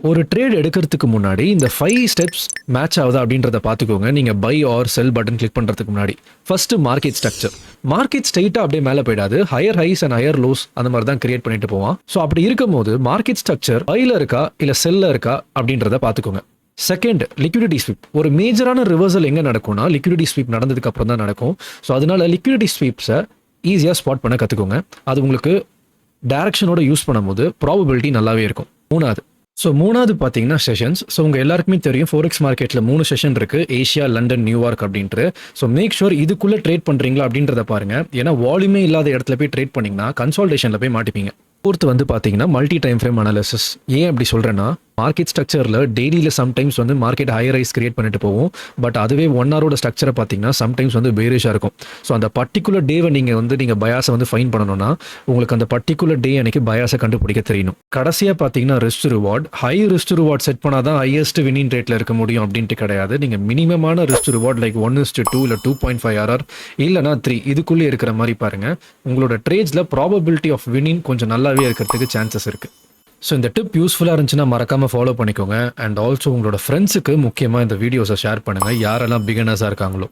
ஒரு ட்ரேட் எடுக்கிறதுக்கு முன்னாடி இந்த 5 ஸ்டெப்ஸ் மேட்ச் ஆகுதா அப்படின்றத பார்த்துக்கோங்க. நீங்கள் buy or sell button click பண்ணுறதுக்கு முன்னாடி ஃபர்ஸ்ட் மார்க்கெட் ஸ்ட்ரக்சர். மார்க்கெட் ஸ்ட்ரெயிட்டாக அப்படியே மேலே போயிடாது. Higher highs and higher lows அந்த மாதிரி தான் கிரியேட் பண்ணிட்டு போவான். ஸோ அப்படி இருக்கும்போது மார்க்கெட் ஸ்ட்ரக்சர் பையில் இருக்கா இல்லை செல்ல இருக்கா அப்படின்றத பார்த்துக்கோங்க. Second, liquidity sweep. ஒரு மேஜரான ரிவர்சல் எங்கே நடக்கும்னா லிக்விடிட்டி ஸ்வீப் நடந்ததுக்கு அப்புறம் தான் நடக்கும். ஸோ அதனால லிக்விடிட்டி ஸ்வீப்ஸை ஈஸியாக ஸ்பாட் பண்ண கற்றுக்கோங்க. அது உங்களுக்கு டைரக்ஷனோட யூஸ் பண்ணும்போது ப்ராபபிலிட்டி நல்லாவே இருக்கும். மூணாவது பார்த்தீங்கன்னா செஷன்ஸ். ஸோ உங்கள் எல்லாருக்குமே தெரியும் ஃபோரெக்ஸ் மார்க்கெட்டில் 3 செஷன் இருக்குது, ஏஷியா, லண்டன், நியூயார்க் அப்படின்ட்டு. ஸோ மேக் ஷூர் இதுக்குள்ளே ட்ரேட் பண்ணுறீங்களா அப்படின்றத பாருங்கள். ஏன்னா வால்யூமே இல்லாத இடத்துல போய் ட்ரேட் பண்ணிங்கன்னா கன்சால்டேஷனில் போய் மாட்டிப்பீங்க. ஃபோர்த்து வந்து பார்த்தீங்கன்னா மல்டி டைம் ஃப்ரேம் அனாலிசிஸ். ஏன் அப்படி சொல்கிறேன்னா மார்க்கெட் ஸ்ட்ரக்சரில் டெய்லியில் சம்டைம்ஸ் வந்து மார்க்கெட் ஹையர் ரைஸ் கிரியேட் பண்ணிட்டு போகும். பட் அதுவே 1 ஹவரோட ஸ்ட்ரக்சரை பார்த்தீங்கன்னா சம்டைம்ஸ் வந்து பேரிஷாக இருக்கும். ஸோ அந்த பர்டிகுலர் டேவை நீங்கள் பயாஸை வந்து ஃபைன் பண்ணணும்னா உங்களுக்கு அந்த பர்டிகுலர் டே அன்னைக்கு பயாஸை கண்டுபிடிக்க தெரியணும். கடைசியாக பார்த்தீங்கன்னா risk reward. High risk reward set பண்ணால் தான் ஹையஸ்ட் வின்னிங் ரேட்டில் இருக்க முடியும் அப்படின்ட்டு கிடையாது. நீங்கள் மினிமமான ரிஸ்க் ரிவார்ட் லைக் 1:2 இல்லை 2.5 RR இல்லைனா 3 இதுக்குள்ளே இருக்கிற மாதிரி பாருங்கள். உங்களோட ட்ரேட்ஸில் ப்ராபபிலிட்டி ஆஃப் வின்னிங் கொஞ்சம் நல்லாவே இருக்கிறதுக்கு சான்சஸ் இருக்குது. ஸோ இந்த டிப் யூஸ்ஃபுல்லாக இருந்துச்சுன்னா மறக்காமல் ஃபாலோ பண்ணிக்கோங்க. அண்ட் ஆல்சோ உங்களோட ஃப்ரெண்ட்ஸுக்கு முக்கியமாக இந்த வீடியோஸை ஷேர் பண்ணுங்கள், யாரெல்லாம் பிகினர்ஸாக இருக்காங்களோ.